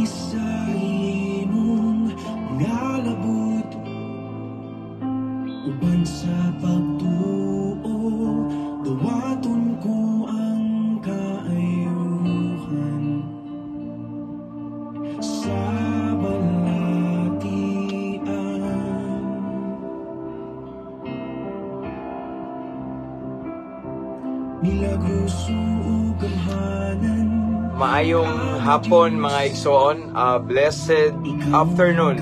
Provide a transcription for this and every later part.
sa imong mga labot, uban sa pagtuo, dawaton ko ang kaayuhan sa balatian. Milagroso ug gamhanan. Maayong hapon mga igsoon, blessed afternoon.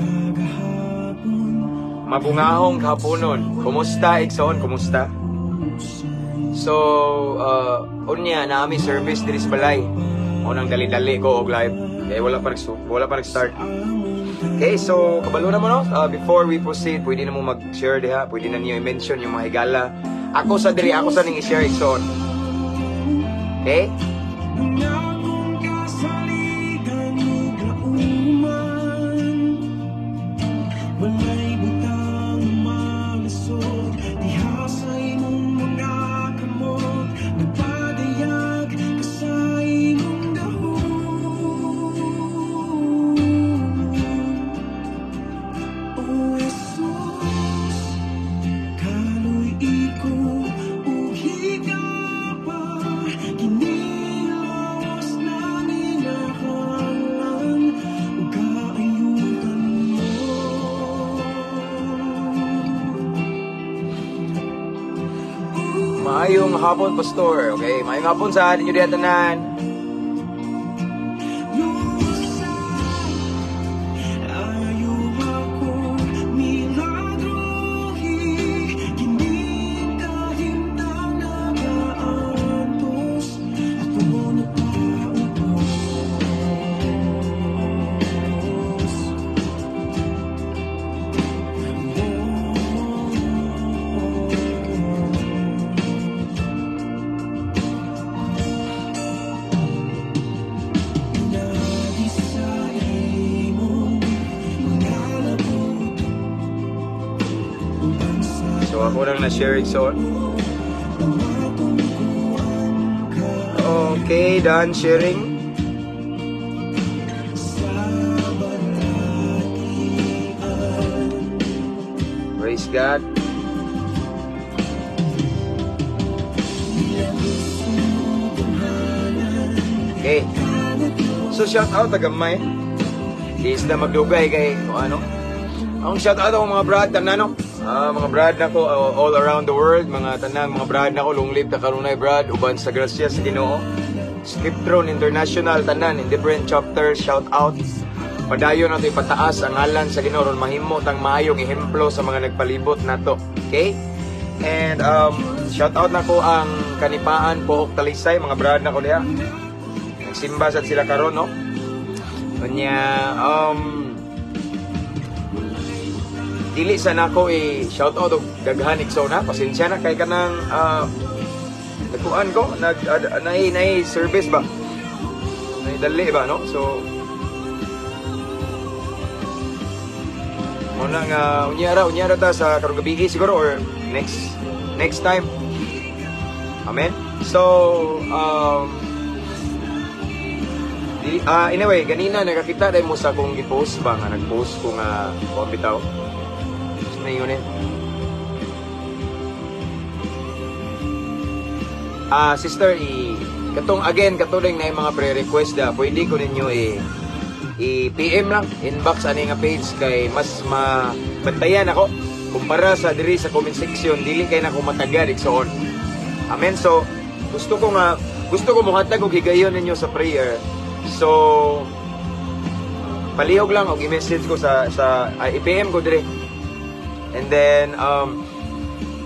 Mabungahong haponon. Kumusta igsoon? Kumusta? So, unya na ami service diri sa balay. Unang dali-dali ko og live. Kaya wala pa nag-start. Okay, so kabalo na mo no? Before we proceed, pwede na mo mag-share diha, pwede na niyo i-mention yung mga higala. Ako sa ning i-share igsoon. Okay? Maayong hapon, Pastor. Okay, maayong hapon sa atin nyo diyan tanan. So ako lang na-share igsoon. Okay, done sharing. Praise God. Okay. So shout out tagamay. Di sila magdugay kay ano. Ang shout out ako mga brad tanano. Mga brad nako all around the world, mga tanang mga brad nako long live ta kanunay brad uban sa grasya sa Ginoo. Skip Throne International tanan in different chapters, shout out. Padayon nato ipataas ang ngalan sa Ginoo ron mahimo tang maayong ehemplo sa mga nagpalibot nato. Okay? And shout out nako ang Kanipaan Pook Talisay, mga brad nako diha. Nagsimba sad sila karon no. Kanya dili sa nako shout out og daghan igsoon na pasensya na kay kanang nagkuan ko nay service ba nay dali ba no. So muna nga unyara ta sa karong gabi siguro or next time. Amen. So anyway, ganina nakakita dahil mo sa akong i-post ba nga nag-post ko nga bitaw na yun sister, katulad na yung mga pre-request pwede ko ninyo i-PM lang, inbox ani nga page kay mas mabantayan ako kumpara sa diri sa comment section, dili kay na ko matagad igsoon. Amen. So gusto ko muhatag og higayon ninyo sa prayer. So palihog lang og i-message ko sa i-PM ko dire. And then,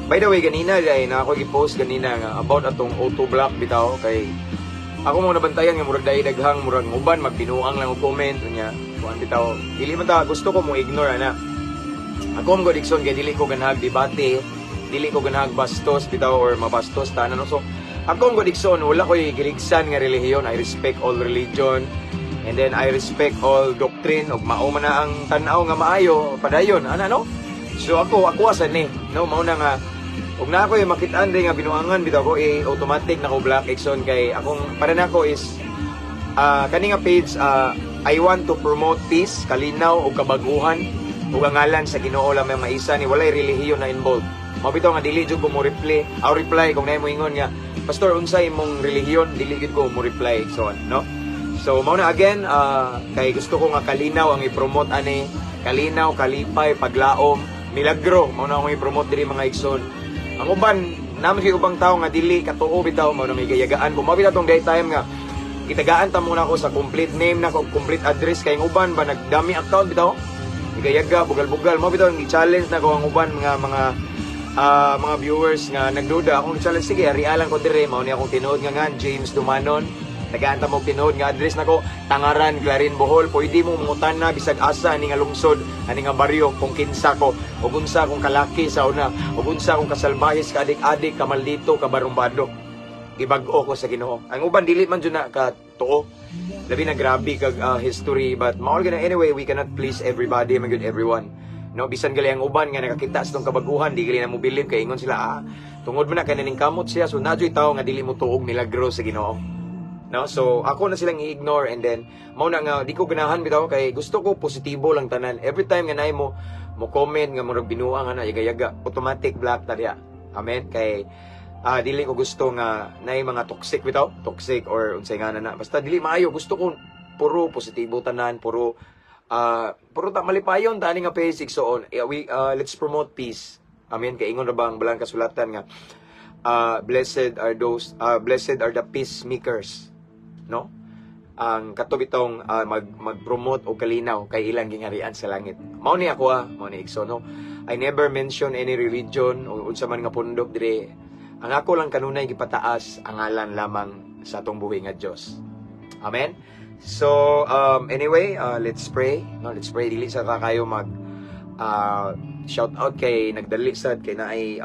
by the way, ganina ay na ako i-post ganina nga about atong auto block bitaw kay ako mo nabantayan nga murag daghang murag uban magbinuang lang og comment unya kuan bitaw dili man ta gusto ko mo ignore ana. Ako mo Dixon kay dili ko ganahag debate, dili ko ganahag bastos bitaw or mabastos ta no. So ako mo Dixon wala ko giligsan nga relihiyon. I respect all religion and then I respect all doctrine og mao man na ang tan-aw nga maayo padayon ana no. So ako asan ni no mao na nga ug na ako makitaan din nga binuangan bitaw ko automatic na ko black action kay akong para nako is kani nga page I want to promote peace, kalinaw o kabaguhan ug ang ngalan sa Ginoo lamang maisa ni walay relihiyon na involved. Mabitaw nga dili jud ko mo reply kung nay mo ingon nga pastor unsay imong relihiyon, dili jud ko mo reply so on, no? So mao na again kay gusto ko nga kalinaw ang i-promote ani, kalinaw, kalipay, paglaom, milagro mao na akong i-promote diri mga igsoon. Ang uban naman kay ubang tao nga dili katuo bitaw mao na may gayagaan ko. Mabitaw tong daytime nga itagaan ta muna ako sa complete name na ko, complete address kay ang uban ba nagdami account bitaw. Igayaga bugal-bugal mo bitaw i-challenge na ko ang uban mga viewers nga nagduda akong challenge sige arialan ko dire mao ni akong tinuod nga James Dumanon nagaanta mo tinuod nga address nako Tangaran Clarin Bohol pwede mo mangutan na bisag asa ani nga lungsod ani nga baryo kung kinsa ko ug unsa akong kalaki sa una ug unsa akong kasalbahis ka adik-adik ka maldito ka barumbado gibag-o ko sa Ginoo ang uban dili man jud na ka tuo labi na grabe kag history but mao gina anyway we cannot please everybody man good everyone no bisan gali ang uban nga nakakita sa tong kabaguhan di gali na mo believe kay ingon sila tungod man na kay naning kamot siya so nadyoy tawo nga dili mo tuog milagro sa Ginoo no so ako na silang i-ignore and then mao na nga di ko ganahan bitaw kay gusto ko positibo lang tanan every time nga nay mo comment nga murag binuang ana yaga-yaga automatic block ta diha amen kay dili ko gusto nga nay mga toxic or unsay nga na basta dili maayo gusto ko puro positibo tanan puro ta malipayon tani nga basic so on let's promote peace amen kay ingon ra ba ang balang kasulatan nga blessed are the peacemakers no ang katubitong mag-promote o kalinaw kay ilang gingarian sa langit mao ni ako mao ni Igso no I never mention any religion o unsa man nga pundok dire. Ang ako lang kanunay gipataas ang ngalan lamang sa atong buhi nga Dios. Amen. So anyway, let's pray. No, let's pray dili sa kayo mag shout out kay nagdali sad kay naay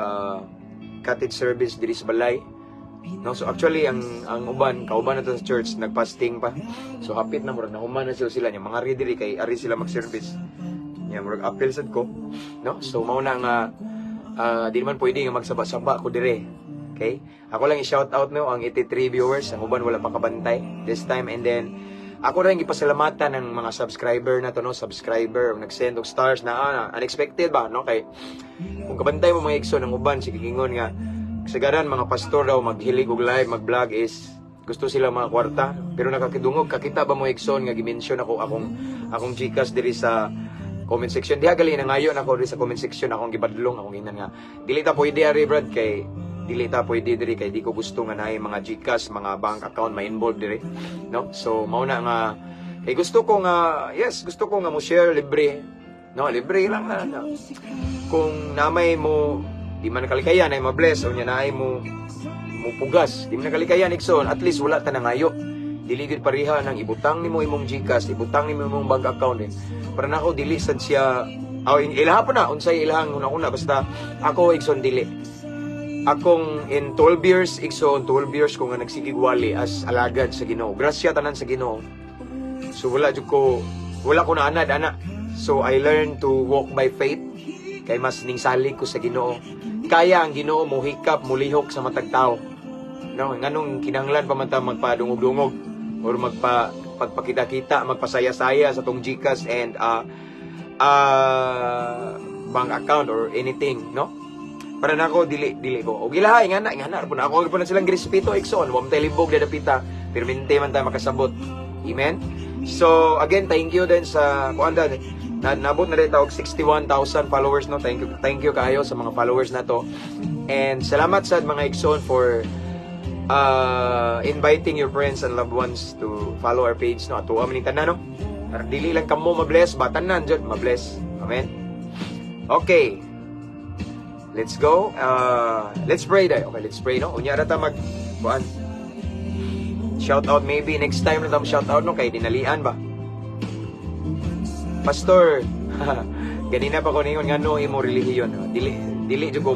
cottage service diri sa balay. No, so actually ang kauban nato sa church nagfasting pa. So hapit na murag nahuman na sila nya mga ready kay ari sila mag-service. Nya murag appeal sad ko. No, so mao na nga di man pwede nga magsaba-saba ko dire. Okay? Ako lang i-shout out no ang 83 viewers, ang uban wala pa kabantay this time and then ako rin ipasalamatan ng mga subscriber na to no, subscriber nag-send og stars na unexpected ba no kay kung kabantay mo mga igsoon ng uban sige gingon nga kasagaran mga pastor daw maghilig og live mag-vlog is gusto sila mga kwarta pero nakakidungog kakita ba mo igsoon nga gi-mention ako akong Gcash diri sa comment section diha gali na ngayon ako diri sa comment section akong gibadlong akong inan nga dili ta pwede ari brad kay dili ta pwede diri kay di ko gusto nga naay mga Gcash mga bank account ma-involve diri no so mao na nga kay gusto ko nga gusto ko nga mo share libre no libre lang na kung namay mo di man kalikayan ay ma-bless o nya naay mo pugas di man kalikayan ikson at least wala ta nangayo dili gid pareha nang ibutang nimo imong Gcash ibutang nimo imong bank account para nako dili sad siya ilaha pa na unsay ilahang una basta ako ikson dili akong in 12 years igsoon 12 years ko nga nagsigigwali as alagad sa Ginoo grasya tanan sa Ginoo so wala ko na anad ana so I learned to walk by faith kay mas ningsalig ko sa Ginoo kaya ang Ginoo mo hikap mulihok sa matag tao no nganong kinahanglan pa man ta magpadungog-dungog or pagpakita-kita magpasaya-saya sa tong Gcash and bank account or anything no para nako dili ko og ilahay nga na po na ako po na silang girespeto ikson wa man tay libog dadapita permente man ta makasabot amen so again thank you din sa kuanda nabot na rin tawag 61,000 followers no thank you kaayo sa mga followers na to and salamat sa mga ikson for inviting your friends and loved ones to follow our page no ato maning tanan no para dili lang kamo ma-bless batanan jud ma-bless amen okay. Let's go. Let's pray day. Okay, let's pray no. Unya ra ta shout out maybe next time na ta shout out no kay dinalian ba. Pastor. Ganina pa ko ningon ngano imo relihiyon no. Dili jud ko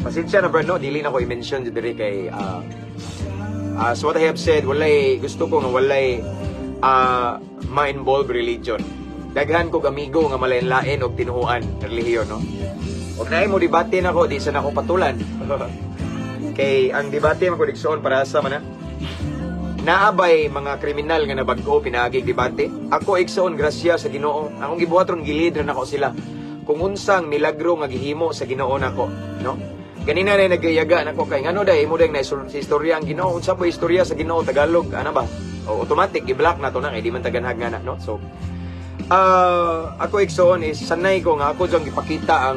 pasensya na bro no, dili na ko i-mention jud diri kay as what I have said, gusto ko nga walay ma-involve religion. Daghan kog amigo nga malain-lain og tinuoan relihiyon no. Huwag na mo debate na ko, di sa na ko patulan. Kay ang debate mo kodiksoon para sa man naabay mga kriminal nga nabag-o pinaagig debate. Ako igsoon grasya sa Ginoo. Akong gibuhat ron gilid ra nako sila. Kung unsang milagro nga gihimo sa Ginoo nako, no? Ganina na nagayaga nako kay ngano day imo day na istorya ang Ginoo. Unsa po istorya sa Ginoo Tagalog, ano ba? O automatic i-block na to na kay di man taganhag nga na, no? So ako igsoon is sanay ko nga ako jang gipakita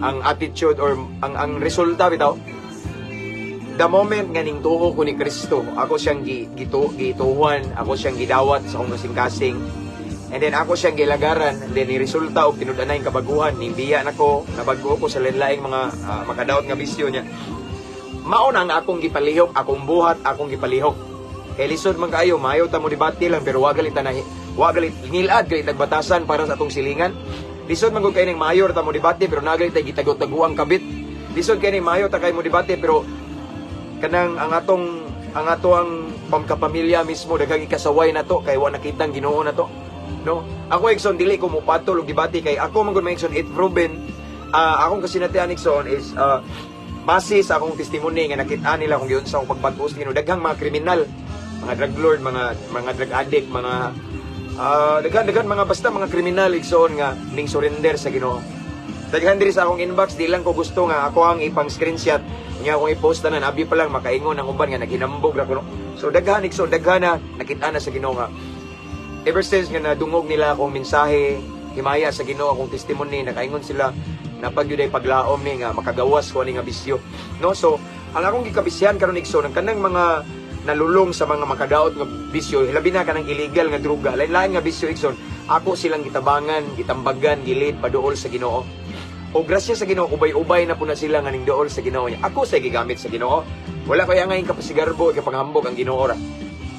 ang attitude or ang resulta bitaw. The moment nga ning tuo ko ni Kristo, ako siyang gituhuan, ako siyang gidawat sa akong kasing-kasing. And then ako siyang gilagaran, and then ni resulta og tinud-anay kabaguhan, nimbiya nako, nabago ko sa lain-laing mga makadaot nga bisyo niya. Mao na ang akong gipalihok, akong buhat, akong gipalihok. Kay lisod man kaayo, maayo ta mo debate lang pero wa galit ngilad galit nagbatasan para sa atong silingan. Lisod man gud kay ning mayor ta mo debate pero nagalit tay gitagot-taguang kabit. Lisod kay ning mayo ta kay mo debate pero kanang ang atong pamkapamilya mismo daghang ikasaway na to kay wa nakitang Ginoo na to, no? Ako igsoon dili ko mopatol og debate kay ako man gud maigsoon it proven akong kasinatian igsoon is base sa akong testimony nga nakita nila kung giunsa akong pagpag-post Ginoo daghang mga kriminal, mga drug lord, mga drug addict, mga daghan mga basta mga kriminal igsoon nga ning surrender sa Ginoo. Daghan diri sa akong inbox, di lang ko gusto nga ako ang ipang screenshot nya akong i-post na abi pa lang makaingon ang uban nga naginambog ra ko, no? So daghan na nakita na sa Ginoo nga ever since nga nadungog nila akong mensahe himaya sa Ginoo akong testimony, nakaingon sila na pagyuday paglaom ni nga makagawas ko ani nga bisyo, no? So ang akong gikabisyan karon igsoon ang kanang mga nalulong sa mga makadaot nga bisyo, labi na kanang illegal nga droga, lain-lain nga bisyo igsoon, ako silang gitabangan, gitambagan, gilid paduol sa Ginoo. O grasya sa Ginoo, ubay-ubay na po na sila nga ning dool sa Ginoo niya. Ako sa gigamit sa Ginoo. Wala kaya ngayon kapasigarbo, kapanghambog ang Ginoo ra.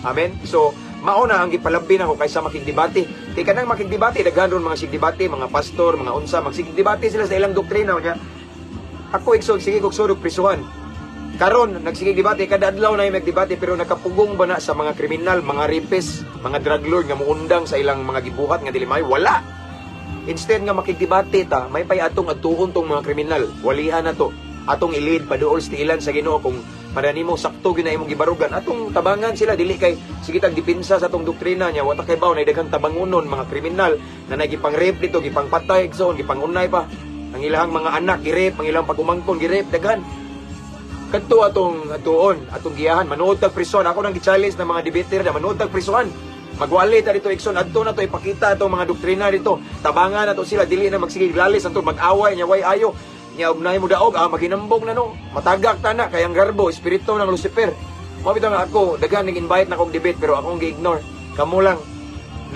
Amen? So, mauna ang gipalabi na ko kaysa makigdebate. Kay kanang makigdebate, daghan ron mga sigdebate, mga pastor, mga unsa, magsigdebate sila sa ilang doktrina niya. Ako igsoon, sige kog surog prisuhan. Karon nagsigig debate kada adlaw na yung magdebate pero nakapugong ba na sa mga kriminal, mga rapist, mga drug lord nga muundang sa ilang mga gibuhat nga dili may wala. Instead nga makigdebate ta, may pay atong atuon tong mga kriminal. Walihan na to. Atong ilid paduol sa ilan sa Ginoo kung para nimo sakto gyud na imong gibarugan. Atong tabangan sila dili kay sige tag dipinsa sa atong doktrina niya. Wa ta kay baw na daghang tabangunon mga kriminal na nagipang-rape dito, gipang-patay igsoon, gipang-unay pa. Ang ilahang mga anak gi-rape, ang ilang pag-umangkon gi-rape daghan. Kadto atong atuon, atong giyahan manood tag prison. Ako nang gi-challenge ng mga debater na manood tag prison. Magwali ta dito igsoon adto na to ipakita atong mga doktrina dito. Tabangan na to sila dili na magsigig lalis anto mag-away nya way ayo. Nya ugnahay mo daog maginambog na no. Matagak ta na kay ang garbo espiritu ng Lucifer. Mo bitaw nga ako daghan ning-invite na kog debate pero akong gi-ignore. Kamo lang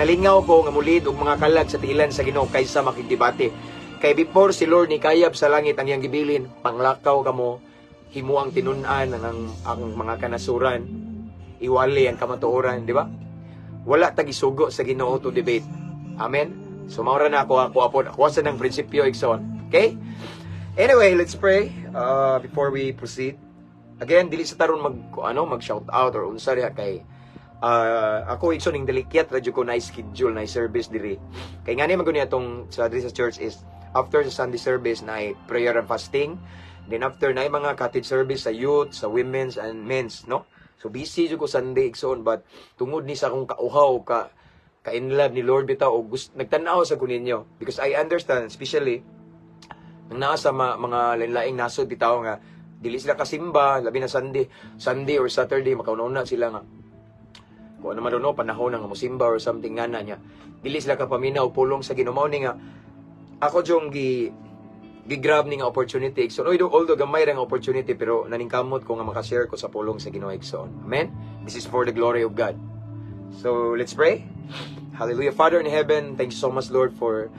nalingaw ko nga mulid og mga kalag sa tiilan sa Ginoo kaysa makigdebate. Kay before si Lord ni kayab sa langit ang iyang gibilin, panglakaw kamo, himo ang tinun-an ang mga kanasuran, iwali ang kamatuoran, di ba? Wala tagisugo sa Ginoo to debate. Amen. So maura na ako apod. Ako sa nang prinsipyo igsoon. Okay? Anyway, let's pray before we proceed. Again, dili sa taron mag shout out or unsa diha kay ako igsoon ning delikyat radyo ko na schedule na service diri. Kay ngani man guni atong sa diri sa church is after the Sunday service na prayer and fasting. Then after na mga cottage service sa youth, sa women's and men's, no? So busy jud ko Sunday igsoon but tungod ni sa akong kauhaw ka in love ni Lord bitaw og nagtan-aw sa kuninyo because I understand especially nang naa sa mga lain-laing nasod bitaw nga dili sila kasimba labi na Sunday or Saturday makauna sila nga kung ano man no panahon nga mosimba or something nga na niya dili sila ka paminaw pulong sa Ginoo ni nga ako jong gi-grab ni nga opportunity. So, although gamay ra nga opportunity, pero naningkamot ko nga makashare ko sa pulong sa Ginoo igsoon. Amen? This is for the glory of God. So, let's pray. Hallelujah. Father in heaven, thank you so much, Lord, for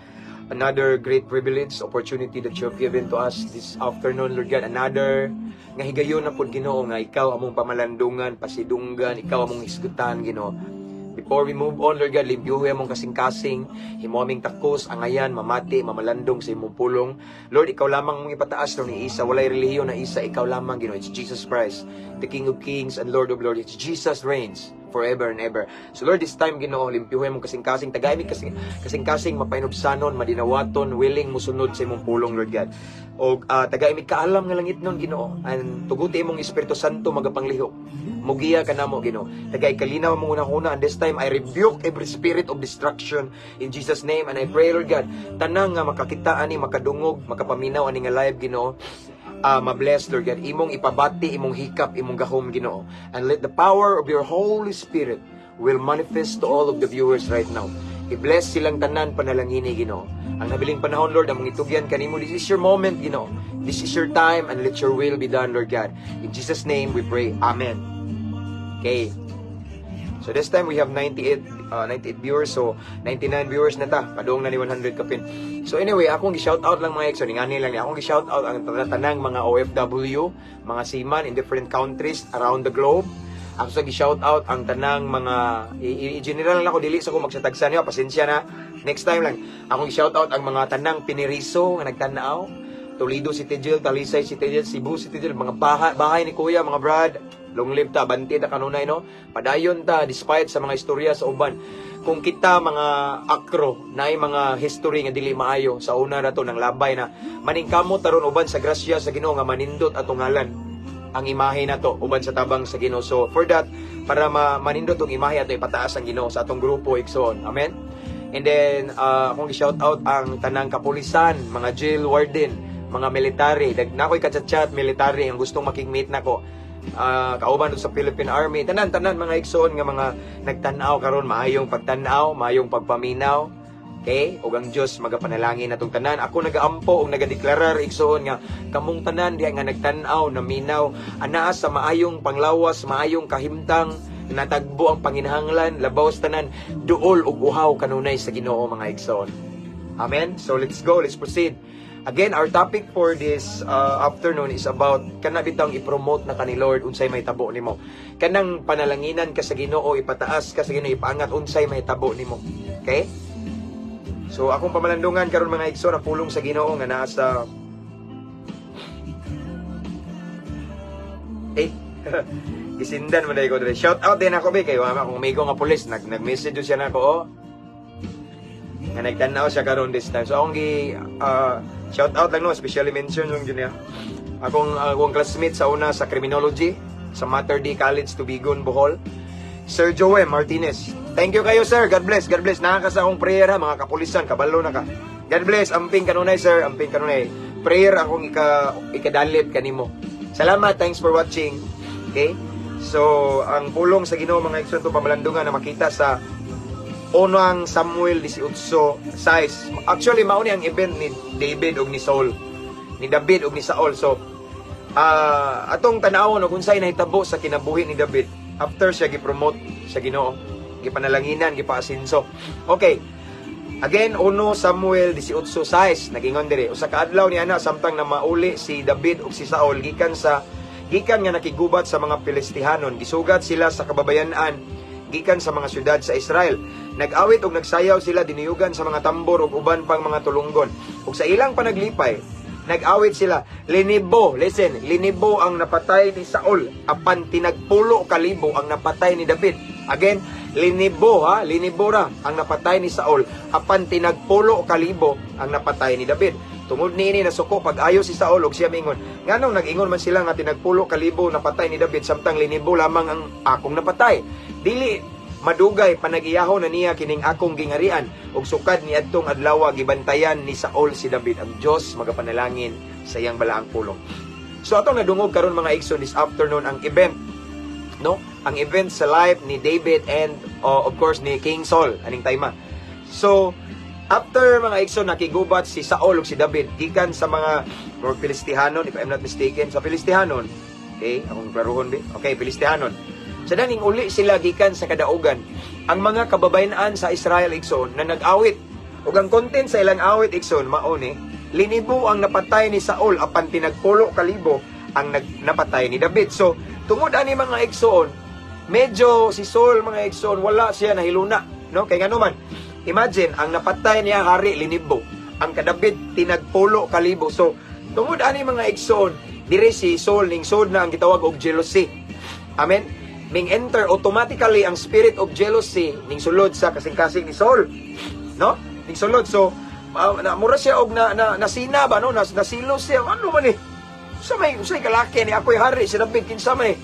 another great privilege, opportunity that you have given to us this afternoon, Lord God. Another nga higayon na po, Ginoo, nga ikaw among pamalandungan, pasidunggan, ikaw among isgutan, Ginoo. Before we move on, Lord God, limpyuhi among kasing-kasing, himo aming takos, angayan, mamati, mamalandong sa imong pulong. Lord, ikaw lamang mong ipataas no ni isa. Walay relihiyon na isa, ikaw lamang, Ginoo. It's Jesus Christ, the King of Kings and Lord of Lords. It's Jesus reigns forever and ever. So Lord, this time Ginoo, limpyuhin mo kasing-kasing, tagay mi kasing-kasing mapainobsanon, madinawaton, willing musunod sa imong pulong, Lord God. O tagay mi kaalam nga langit nun, Ginoo, and tuguti imong Espiritu Santo magapanglihok. Mugiya ka namo, Ginoo. Tagay kalinaw mo una, and this time I rebuke every spirit of destruction in Jesus name, and I pray, Lord God, tanang nga makakita ani, makadungog, makapaminaw ani nga live, Ginoo. Ma-bless, Lord God, imong ipabati, imong hikap, imong gahom, Ginoo. And let the power of your Holy Spirit will manifest to all of the viewers right now. I-bless silang tanan, panalangini, Ginoo. Ang nabiling panahon, Lord, among itugyan kanimo. This is your moment, Ginoo. This is your time, and let your will be done, Lord God. In Jesus' name we pray. Amen. Okay. So this time we have 98 viewers, so 99 viewers na ta. Padung na ni 100 kapin. So anyway, akong gi-shout out lang mga Exxon, ingani lang ni akong gi-shout out ang tanang mga OFW, mga seaman in different countries around the globe. Ako sa gi-shout out ang tanang mga i-general lang ako, dili sa ko magsatagsan niyo, pasensya na. Next time lang. Akong gi-shout out ang mga tanang piniriso nga nagtanaw. Toledo City Jail, Talisay City Jail, Cebu City Jail, mga bahay ni Kuya, mga brad. Long live ta, banti ta kanunay, no? Padayon ta, despite sa mga istorya sa uban. Kung kita mga akro, naay mga history nga dili maayo, sa una na to, ng labay na, maningkamot taron uban sa grasya sa Ginoo nga manindot atong ngalan. Ang imahe na to, uban sa tabang sa Ginoo. So, for that, para manindot ang imahe ato ipataas ang Ginoo sa atong grupo, Igsoon. Amen? And then, akong i-shout out ang tanang kapulisan, mga jail warden, mga military. Nako'y kachat-chat military, ang gustong makikmeet na ko. Kauban sa Philippine Army, tanan mga Igsoon nga mga nagtanaw karon, maayong pagtanaw, maayong pagpaminaw, okay? Ug ang Dios magapanalangin natong tanan. Ako nagaampo ug nagadeklarar, Igsoon, nga kamong tanan diha nga nagtanaw, naminaw, anaa sa maayong panglawas, maayong kahimtang, natagbo ang panginahanglan, labaw sa tanan, duol ug uhaw kanunay sa Ginoo, mga Igsoon. Amen. So let's go, let's proceed. Again, our topic for this afternoon is about kana bitang i-promote na kani Lord unsay mahitabo nimo. Kanang panalanginan ka sa Ginoo, ipataas ka sa Ginoo, ipaangat unsay mahitabo nimo. Okay? So akong pamalandungan karon mga Igsoon, na pulong sa Ginoo nga naa sa gisindan man dai ko dire. Shout out din ako be kay akong amigo nga pulis, nag-message siya nako, oh. Nga nagtanaw siya karon this time. So akong shout out lang, no, especially mention yung yun niya. Akong classmate sa una sa criminology sa Mater Dei College, Tubigon, Bohol, Sir Joey Martinez. Thank you kayo, sir. God bless, God bless. Nakakasa akong prayer, ha, mga kapulisan, kabalo na ka. God bless. Amping kanunay, sir. Amping kanunay. Prayer akong ikadalit kanimo. Salamat. Thanks for watching. Okay? So, ang pulong sa Ginoo, mga Igsoon, pamalandungan na makita sa Unang Samuel 18:6. Actually, mauni ang event ni David ug ni Saul. Ni David ug ni Saul. So, atong tanawon ug unsay nahitabo sa kinabuhi ni David after siya gi-promote sa Ginoo, gipanalanginan, gipaasinso. Okay. Again, 1 Samuel 18:6 nagingon diri. Usa ka adlaw ni ana samtang na mauli si David ug si Saul gikan nga nakigubat sa mga Pilistihanon. Gisugat sila sa kababayan-an gikan sa mga syudad sa Israel. Nag-awit ug nagsayaw sila, diniyugan sa mga tambor ug uban pang mga tulunggon. Ug sa ilang panaglipay, nag-awit sila, linibo, listen, linibo ang napatay ni Saul, apan tinagpulo kalibo ang napatay ni David. Again, linibo ra ang napatay ni Saul, apan tinagpulo kalibo ang napatay ni David. Tungod niini nasuko pag-ayo si Saul ug siya mingon, nganong nag-ingon man sila nga tinagpulo kalibo napatay ni David samtang linibo lamang ang akong napatay. Dili madugay panagiyahon na niya kining akong gingarian ug sukad ni adtong adlaw gibantayan ni Saul si David. Ang Dios magapanalangin sa iyang balaang pulong. So atong nadungog karon mga Igsoon this afternoon ang event, no? Ang event sa life ni David and of course ni King Saul aning tayma. So after mga Igsoon nakigubat si Saul ug si David gikan sa mga Pilistihanon, if I'm not mistaken, sa Pilistihanon. Okay, akong klaruhon bi. Okay, Pilistihanon. Sa daning uli sila gikan sa kadaugan ang mga kababayan sa Israel, Igsoon, na nag-awit. Ug ang content sa ilang awit, Igsoon, mao ni linibo ang napatay ni Saul apan tinagpulo kalibo ang napatay ni David. So tungod ani mga Igsoon, medyo si Saul, mga Igsoon, wala siya nahiluna, no? Kay ngano man, imagine ang napatay niya hari linibo, ang kadabid tinagpulo kalibo. So tungod ani mga Igsoon, dire si Saul ning sod na ang gitawag og jealousy. Amen. ming enter automatically ang spirit of jealousy ning sulod sa kasing-kasing ni Saul, no? Ning sulod, so mura siya og nasina ba, no? Nasilos siya, ano man usay kalaki ni ako'y hari, si David kinsa man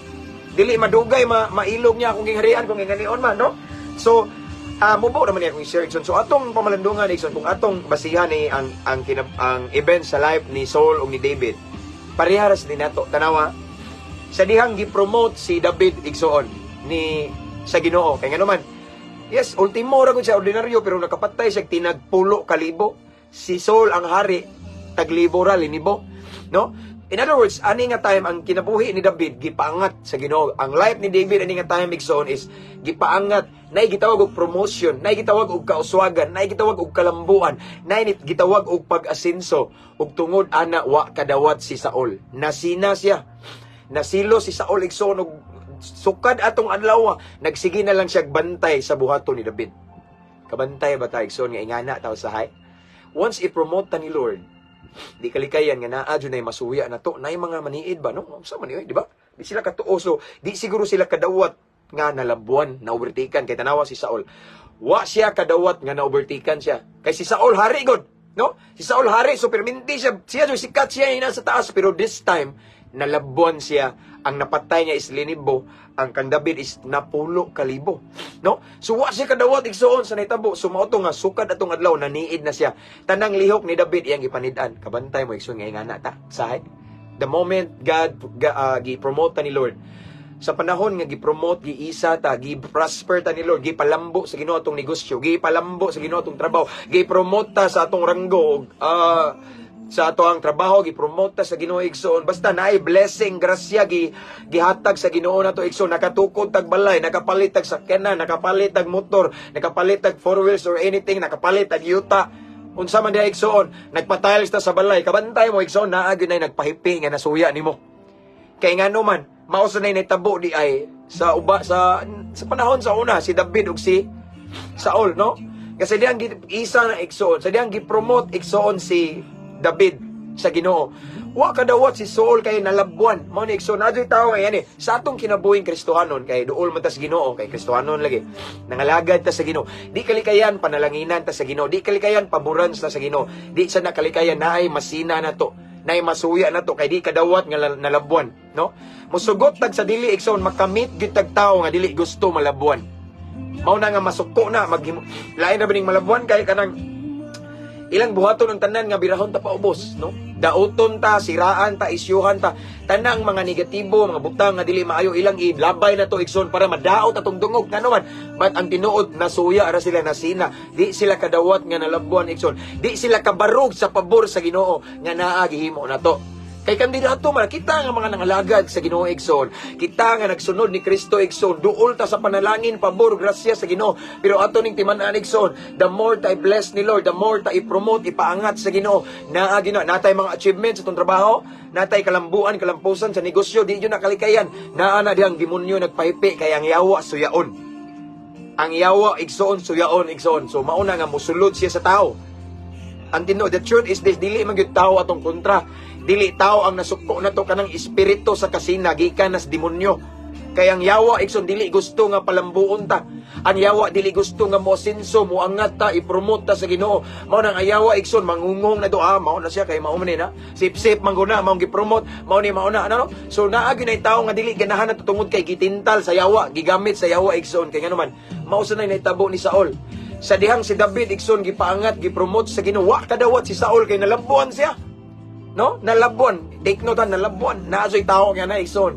dili madugay mailog niya akong gingharian kung ginganion man, no? So mubo naman niya akong i-share, Igsoon. So atong pamalandungan, Igsoon, kung atong basihan ni ang event sa life ni Saul o ni David, parehas din nato tanawa sa dihang gi-promote si David, Igsoon, ni sa Ginoo kay ngano man. Yes, ultimo ra gud siya ordinaryo pero nakapatay siya tinagpulo kalibo. Si Saul ang hari, taglibo ra linibo, no? In other words, ani nga time ang kinabuhi ni David gipaangat sa Ginoo. Ang life ni David ani nga time, Igsoon, is gipaangat, nay gitawag og promotion, nay gitawag og kauswagan, nay gitawag og kalambuan, nay gitawag og pag-asenso, ug tungod ana wa kadawat si Saul. Nasina siya. Nasilo si Saul, Igsoon, og sukad atong adlaw nagsige na lang siya bantay sa buhaton ni David. Kabantay ba ta, Igsoon, nga ingana taw sahay? Once i-promote ta ni Lord, di kalikayan nga naa dyan ay masuya na to, na mga maniid ba, no? Sa maniid, di ba? Di sila katuoso, di siguro sila kadawat nga nalabuan, na-overtaken, kay tanawa si Saul. Wa siya kadawat nga na-overtaken siya. Kay si Saul hari god, no? Si Saul hari, so perminti siya, sikat siya yung nasa taas, pero this time, nalabuan siya. Ang napatay niya is linibo, ang kang David is napulo kalibo, no? So wa siya kadawat, Igsoon, sa naitabo. So mao to nga sukad atong adlaw, naniid na siya. Tanang lihok ni David iyang ipanidan. Kabantay mo, Igsoon, nga ingana ta sahay. The moment God gi-promote ta ni Lord, sa panahon nga gi-promote, gi-isa ta, gi-prosper ta ni Lord, gi-palambo sa Ginoo atong negosyo, gi-palambo sa Ginoo atong trabaho, gi-promote ta sa atong ranggo, sa ato ang trabaho, gi-promote ta sa Ginoo, Igsoon. Basta naay blessing, grasya, gihatag sa Ginoo nato, Igsoon. Nakatukod tag balay, nakapalit tag sakyanan, nakapalit tag motor, nakapalit tag four wheels or anything, nakapalit tag yuta. Unsa man diha, Igsoon, nagpa-tiles ta sa balay. Kabantay mo, Igsoon, naa gyud nay nagpahipi nga nasuya nimo. Kay ngano man, mausa nay natabo di ay sa panahon sa una si David ug si Saul, no? Kasi diyang isa na, Igsoon, sa diyang gi-promote, Igsoon, si David sa Ginoo. Wa kadawat si Saul kay nalabuan. Mao ni, Igsoon, adtoy tawo nga yani sa atong kinabuhing Kristohanon, kay duol man ta sa Ginoo, kay Kristohanon lagi. Nangalagad ta sa Ginoo. Di kalikayan panalanginan ta sa Ginoo. Di kalikayan paboran ta sa Ginoo. Di sa nakalikayan naay masina na to, naay masuya na to, kay di kadawat nga nalabuan, no? Musugot tag sa dili, Igsoon, makamit gyud tag tawo nga dili gusto malabuan. Mao na nga masuko na lain na ba ning malabuan kay kanang ilang buhaton ang tanan nga birahon ta paubos, no? Dauton ta, siraan ta, isyuhan ta, tanang mga negatibo, mga butang nga dili maayo, ilang ilabay na to, Igsoon, para madaot atong dungog ngano man. But ang tinuod, nasuya ra sila, nasina, di sila kadawat nga nalabuan, Igsoon, di sila kabarog sa pabor sa Ginoo nga naa gihimo na to. Kay kandidato man, kita nga mga nangalagad sa Ginoo, Igsoon. Kita nga nagsunod ni Kristo, Igsoon. Duol ta sa panalangin, pabor, grasya sa Ginoo. Pero ato ning timan-an, Igsoon, the more ta i-bless ni Lord, the more ta i-promote, ipaangat sa Ginoo. Natay mga achievements sa itong trabaho, natay kalambuan, kalampusan sa negosyo, di yun nakalikayan. Naana diyang demonyo nagpahipi, kaya ang yawa, suyaon. Ang yawa, Igsoon, suyaon, Igsoon. So mauna nga musulod siya sa tao. The truth is this, dili man gyud tao atong kontra. Dili tao ang nasuko na to kanang espiritu sa kasina, gikan nas demonyo. Kaya ang yawa, Igsoon, dili gusto nga palambuon ta. Ang yawa, dili gusto nga mosinso, moangat ta, ipromote ta sa Ginoo. Mao nang ayawa, Igsoon, mangungong na to, mao na siya, kay mao man na. Sip-sip, mangguna, maong gipromote, mao ni mao na, ano? So, naagi na tao nga dili ganahan na tutungod kay gitintal sa yawa, gigamit sa yawa, Igsoon. Kaya nga naman, mausa na naitabo ni Saul. Sa dihang si David, Igsoon, gipaangat, gipromote sa Ginoo. Wa kadawat si Saul kay nalabuan siya. No? Nalabuan. Take note, nalabuan. Naasoy tao kaya na, Igsoon.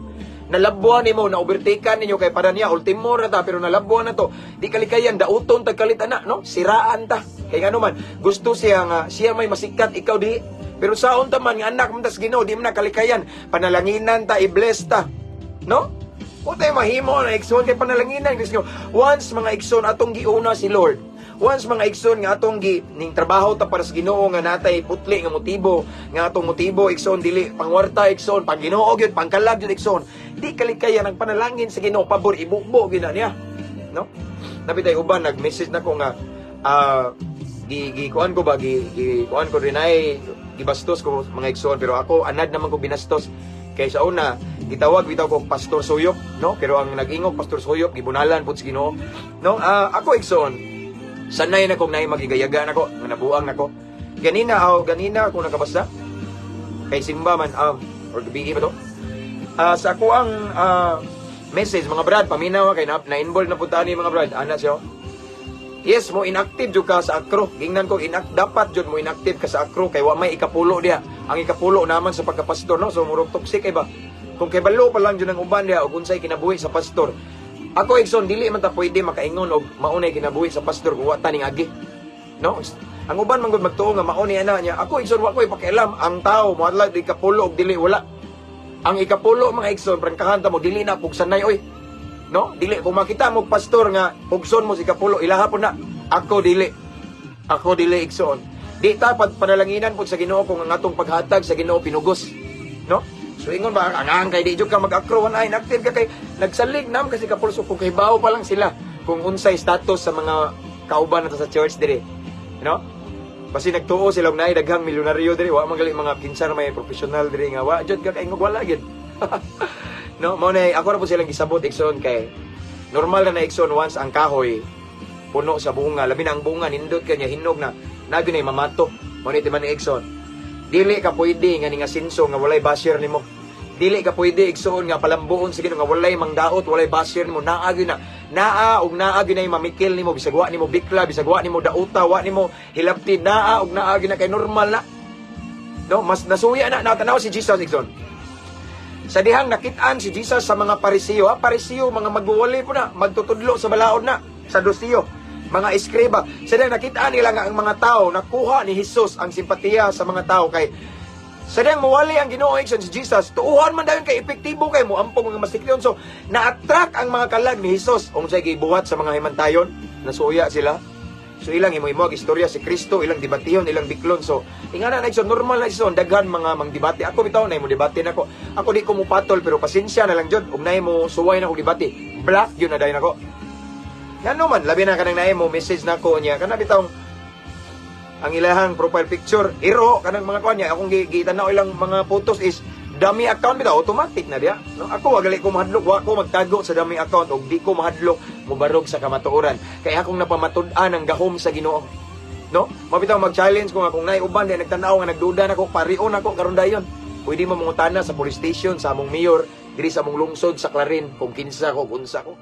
Nalabuan ni mo, na-overtaken ninyo kay para niya, ultimo na ta, pero nalabuan na to. Di kalikayan, dauton, tagkalit na, no? Siraan ta. Kaya nga naman, gusto siya nga, siya may masikat, ikaw di. Pero saon ta man, nga anak mo tas Ginoo, di mo na kalikayan. Panalanginan ta, i-bless ta. No? O tayo mahimo na, Igsoon, kay panalanginan. Once, mga Igsoon, atong giuna si Lord. Once, mga Igsoon, nga atong ning trabaho ta para sa Ginoo, nga natay putli nga motibo, nga atong motibo, Igsoon, dili pangwarta, Igsoon, pang Ginoo gyud, pangkalag gyud, Igsoon. Di kalikayan ang panalangin sa Ginoo, pabor ibubo gyud na niya, no? Napitay uban nag-message nako nga kuan ko kuan ko rin ay gibastos ko, mga Igsoon, pero ako anad naman ko binastos. Kay sa una, gitawag bitaw ko Pastor Suyop, no? Pero ang nag-ingog Pastor Suyop gibunalan pud sa Ginoo, no? Ako igsoon, sanay na kong naay magigayaga nako, nga nabuang nako. Ganina ako nakabasa kay simba man or gabi ba to? Sa ako ang message mga brad, paminaw kay na-involve na punta ni mga brad, ana siya. Yes, mo inactive jud ka sa akro. Gingnan ko dapat jud mo inactive ka sa akro kay wa may ikapulo diha. Ang ikapulo naman sa pagkapastor, no? So murag toxic kay ba? Kung kay balo pa lang jud ang uban diha og unsay kinabuhi sa pastor. Ako igsoon dili man ta pwede makaingon og maunay kinabuhi sa pastor kung wa ta ning agi. No? Ang uban man gud magtuo nga mauni ana niya. Ako igsoon wa koy pakialam ang tao mo adlaw di ikapulo og dili wala. Ang ikapulo mga igsoon prangkahan ta mo dili na pug sanay oy. No? Dili kung makita mo pastor nga pugson mo si kapulo ilaha po na. Ako dili igsoon. Di ta panalanginan po sa Ginoo kung ang atong paghatag sa Ginoo pinugos. No? So ingon ba ang kay di jud ka mag-akro ay inactive ka kay nagsalig nam kasi kapulso kung kay bawo pa lang sila kung unsay status sa mga kauban nato sa church dire. No? Basi nagtuo sila og naay daghang milyonaryo dire wa man gali mga kinsa may professional dire nga wa jud ka kay wala gid. No, mo na ako ra po silang gisabot igsoon kay normal na igsoon once ang kahoy puno sa bunga, labi na ang bunga nindot kanya hinog na nagunay mamato. Mo ni timan igsoon. Dili ka pwede nga ning asinso nga walay basher nimo. Dili ka pwede igsoon nga palambuon sige nga walay mangdaot, walay basher nimo. Naagi na. Og naagi na mamikil nimo bisag wa nimo bikla, bisag wa nimo dauta, wa nimo hilaptid, og naagi na kay normal na. No, mas nasuya na natanaw si Jesus igsoon. Sa dihang nakitaan si Jesus sa mga Parisiyo, Parisiyo, mga magwawali po na, magtutudlo sa balaod na, sa Dusiyo, mga eskriba. Sa dihang nakitaan nila nga ang mga tao, nakuha ni Jesus ang simpatiya sa mga tao kay sa dihang mawali ang Ginoo si Jesus, tuuhan man dayon kay epektibo kay mo ampong mga masiklion. So, na-attract ang mga kalag ni Jesus, kung sa'y gibuhat sa mga himantayon, nasuya sila. So ilang imo istorya si Kristo, ilang debatihon, ilang biklon. So ingana na igsoon normal na igsoon daghan mga debate. Ako bitaw na mo debate nako. Ako di ko mo patol pero pasensya na lang jud ug nay mo suway na og debate. Black yun na dayon nako. Ngano man labi na kanang nay mo message nako niya kana bitaw ang ilahang profile picture iro kanang mga kuan niya akong gitanaw ilang mga photos is dummy account bitaw automatic na diya. No? Ako wagali ko mahadlok, wa ko magtago sa dummy account og di ko mahadlok mubarog sa kamatuoran. Kaya akong napamatud-an ang gahom sa Ginoo. No? Mabitaw mag-challenge ko nga kung naay uban di nagtanaw nga nagduda nako parion ako karon dayon. Pwede mo mangutana sa police station sa among mayor diri sa among lungsod sa Clarin kung kinsa ko unsa ko.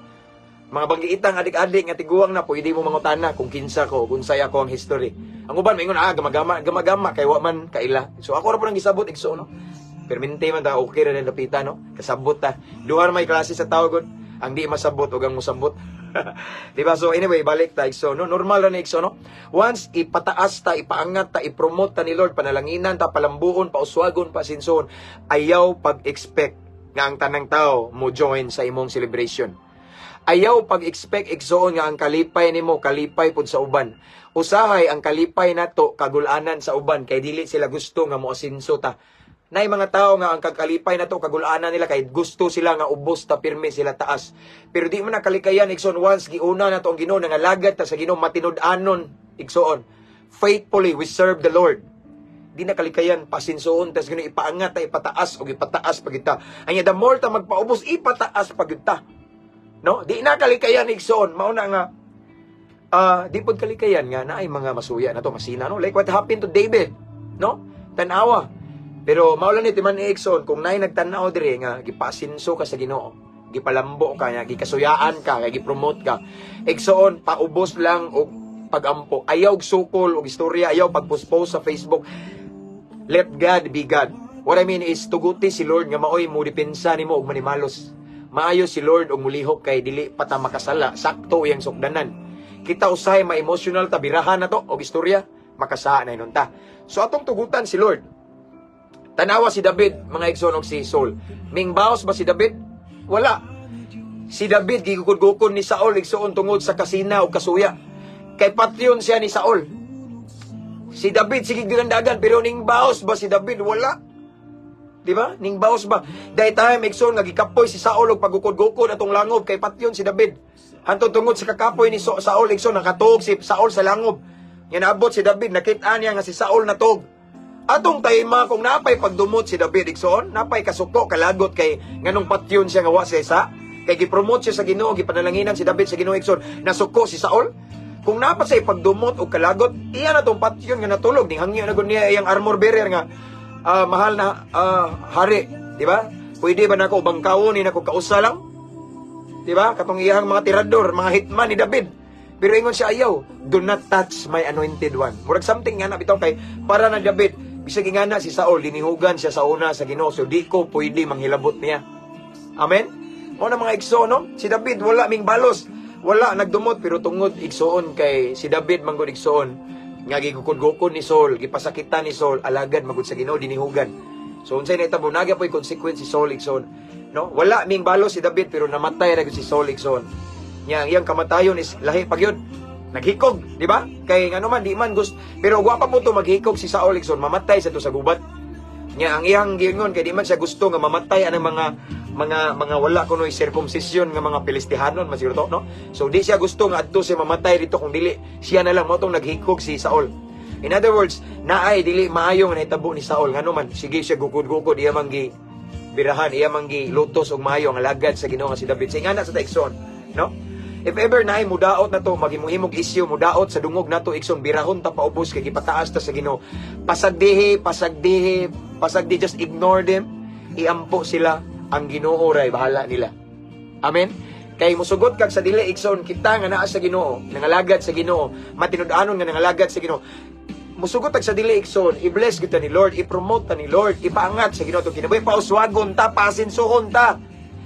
Mga banggiitang adik-adik nga tiguang na pwede mo mangutana kung kinsa ko unsay ako ang history. Ang uban maingon gamagama kay wa man kaila. So ako ra po nang gisabot igso no. Permente man ta okay ra na lapita no. Kasabot ta. Duha may klase sa tao gud. Ang di masabot ug ang musabot. Diba? So anyway, balik ta igso no. Normal ra na igso no. Once ipataas ta, ipaangat ta, ipromote ta ni Lord, panalanginan ta, palambuon, pauswagon, pasinson, ayaw pag-expect nga ang tanang tao mo join sa imong celebration. Ayaw pag-expect igsoon nga ang kalipay nimo kalipay pud sa uban. Usahay ang kalipay nato kagulanan sa uban kay dili sila gusto nga moasinso ta. Nay mga tao nga ang kagkalipay na to kagulanan nila kay gusto sila nga ubos ta pirmi sila taas. Pero di man nakalikayan igsoon once giuna na to ang Ginoo nga lagad ta sa Ginoo matinud-anon igsoon. Faithfully we serve the Lord. Di na kalikayan pasinsoon tas Ginoo ipaangat ta ipataas og ipataas pagita. Anya the more ta magpaubos ipataas pagita. No? Di na kalikayan igsoon mao na nga di pod kalikayan nga naay mga masuya na to masina no like what happened to David no tanawa. Pero maulan ni timan Exxon kung nay nagtanaw dire nga gipasinso ka sa Ginoo, gipalambo ka nya, gikasuyaan ka, kay gipromote ka. Exxon paubos lang og pagampo. Ayaw og sukol og istorya, ayaw pagpost sa Facebook. Let God be God. What I mean is tuguti si Lord nga maoy mo depensa nimo og manimalos. Maayo si Lord og mulihok kay dili pa ta makasala, sakto yang sukdanan. Kita usahay ma-emotional ta birahan na to og istorya, makasa na inunta. So atong tugutan si Lord. Tanawa si David, mga Exxon og si Saul. Mingbaos ba si David? Wala. Si David, gigukod-gukod ni Saul, Exxon tungod sa kasina o kasuya. Kay patyon siya ni Saul. Si David, sige gilandagan, pero ningbaos ba si David? Wala. Diba? Ningbaos ba? Dahil time, Exxon, nagikapoy si Saul og pagukod-gukod atong langob, kay patyon si David. Hantong tungod sa kakapoy ni Saul, Exxon, nakatuog si Saul sa langob. Yan abot si David, nakita niya nga si Saul natog. Atong tayma kung napay pagdumot si David igsoon, napay kasuko kalagot kay nganong patyon siya nga wa siya isa, kay gipromote siya sa Ginoo, gipanalanginan si David sa Ginoo igsoon, nasuko si Saul. Kung napa sa pagdumot o kalagot, iya na tong patyon nga natulog, ning hangyo na gud niya iyang armor bearer nga mahal na hari, di ba? Pwede ba nako bangkawon ni nako kausa lang? Di ba? Katong iyang mga tirador, mga hitman ni David. Pero ingon siya ayaw, do not touch my anointed one. Murag something nga na bitaw kay para na David, bisag ingana si Saul, dinihugan siya sa una sa Ginoo, so di ko pwede manghilabot niya. Amen? Mo na mga igsoon, no? Si David wala ming balos, wala nagdumot pero tungod igsoon kay si David manggod igsoon nga gigukod-gukod ni Saul, gipasakitan ni Saul, alagad magud sa Ginoo dinihugan. So unsay naitabo naga po'y consequence si Saul igsoon, no? Wala ming balos si David pero namatay ra gyud si Saul igsoon. Iyang kamatayon is lahi pag yun. Naghikog, di ba? Kay ano man, di man gusto. Pero gwapa po to maghikog si Saul igsoon, mamatay sa to sa gubat. Ang iyang gingon kay di man siya gusto nga mamatay anang mga wala kunoy circumcision nga mga Pilistihanon masiguro to, no? So di siya gusto nga adto siya mamatay dito kung dili siya na lang mo tong naghikog si Saul. In other words, naay dili maayo nga nahitabo ni Saul ngano man sige siya gukod-gukod iya manggi birahan, iya manggi lutos og maayo nga lagad sa Ginoo nga si David. Sa ingana sa taigsoon, no? If ever naay mudaot na to, maghimuhimog isyu, mudaot sa dungog na to, ikson, birahon ta paubos, kay gipataas ta sa Ginoo. Pasagdihi, just ignore them, iampo sila, ang Ginoo ray, bahala nila. Amen? Kay musugot kag sa dili, ikson, kita nga naa sa Ginoo, nangalagad sa Ginoo, matinud-anon nga nangalagad sa Ginoo, musugot kag sa dili, ikson, i-bless kita ni Lord, i-promote ta ni Lord, ipaangat sa Ginoo, itong kinabuhi, pauswagon ta, pasinsuhon ta,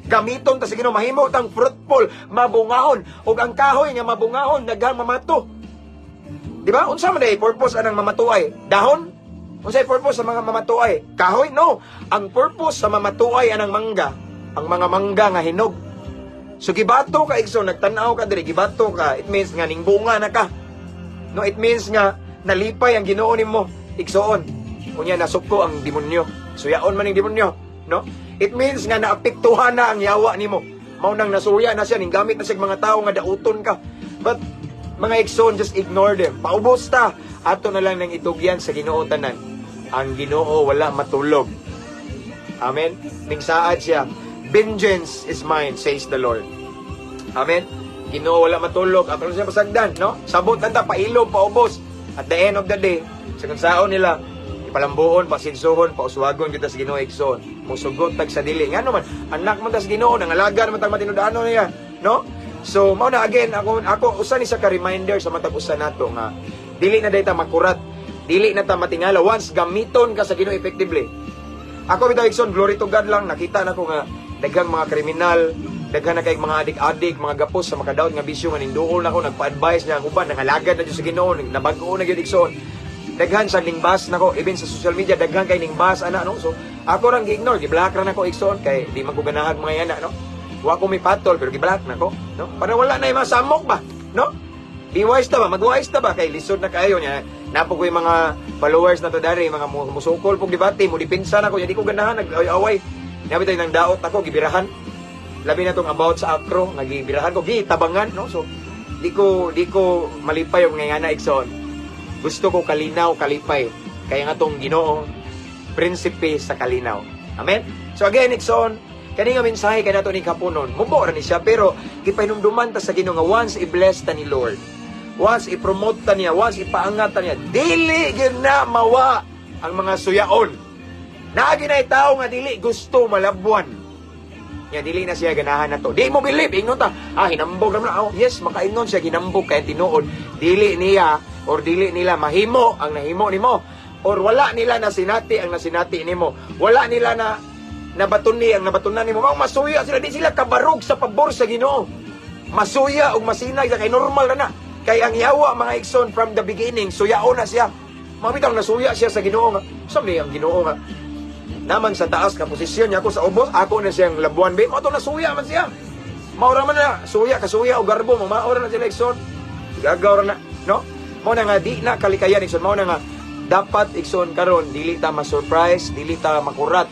gamiton ta sa Ginoo, mahimo tang fruitful, mabungahon, ug ang kahoy nga mabungahon daghang mamato. Di ba? Unsa man day purpose anang mamatuay? Dahon? Unsay purpose sa mga mamatuay? Kahoy? No. Ang purpose sa mamatuay anang mangga, ang mga mangga nga hinog. So gibato ka igsoon, nagtan-aw ka diri, gibato ka, it means nga ning bunga na ka. No, it means nga nalipay ang Ginoo nimo igsoon. Unya nasuko ang demonyo. Suyaon man ning demonyo, no? It means nga naapektuhan na ang yawa nimo. Mao nang nasuya na siya ning gamit na sa mga tao nga dauton ka. But mga igsoon, just ignore them. Paubos ta. Ato na lang nang itugyan sa Ginoo tanan. Ang Ginoo wala matulog. Amen. Ning saad siya, vengeance is mine, says the Lord. Amen. Ginoo wala matulog. Ato siya pasagdan, no? Sabot anta pailog, paubos. At the end of the day, sa kunsaon nila, palambuon, pasinsuhon, pauswagon kita sa Ginoo igsoon. Musugot tag sa dili. Ngano man, anak man ta sa Ginoo, nangalaga naman tag matinud-ano niya, no? So, mao na again, ako usa ni sa ka-reminder sa matag usa nato nga dili na dayta makurat, dili na ta matingala once gamiton ka sa Ginoo effectively. Ako bitaw igsoon, glory to God lang, nakita nako nga daghang mga kriminal, daghan na kay mga adik-adik, mga gapos sa makadaot nga bisyo nga ninduol nako, nagpa-advise niya ang uban, nangalagad na jud sa Ginoo, nabag-o na gyud igsoon. Daghan sa lingbas nako, even sa social media daghan kay lingbas ana, no? So ako rang gi-ignore, gi-block ra nako igsoon kay di man ko ganahag mga yana, no? Wa ko may patol pero gi-block nako, no? Para wala na masamok ba, no? Be wise ta ba, mag-wise ta ba kay lisod na kayo niya. Napo ko yung mga followers na to dari, mga musukol pug debate, mo dipinsa nako, di ko ganahan nag-away. Nabi tay nang daot ako gibirahan. Labi na tong about sa akro, nagibirahan ko gitabangan, no? So di ko malipay yung ngayana igsoon. Gusto ko kalinaw, kalipay. Kaya nga itong Ginoo, prinsipe sa kalinaw. Amen? So again, Nixon, kani nga mensahe kay nato ni kapunon, mubo ra ni siya, pero gipahinumduman ta sa Ginoo nga once i-bless ta ni Lord, once i-promote ta niya, once ipaangat ta niya, dili gyud na mawa ang mga suyaon. Naagi na tao nga dili gusto malabuan. Ya dili na siya ganahan na to. Di mo believe, ingnon ta. Hinambog naman. Oh, yes, makaingnon siya ginambog kay tinuod. Dili niya or dili nila mahimo ang nahimo nimo, or wala nila na sinati ang nasinati nimo, wala nila na nabatuni ang nabatunan nimo. Masuya sila, di sila kabarog sa pabor sa Ginoo. Masuya og masinag kay normal na. Kay ang yawa mga igsoon from the beginning, suyao na siya. Mabitaw nasuya siya sa Ginoo nga. Sabi ang Ginoo nga naman sa taas ka posisyon niya ako sa ubos, ako na siyang labuan be. Mo to nasuya man siya. Maura man na suya kasuya o garbo, maura na sila igsoon. Gagaw na, no? Mao na nga di na kalikayan igsoon, mao na nga dapat igsoon karon dili ta ma-surprise, dili ta makurat.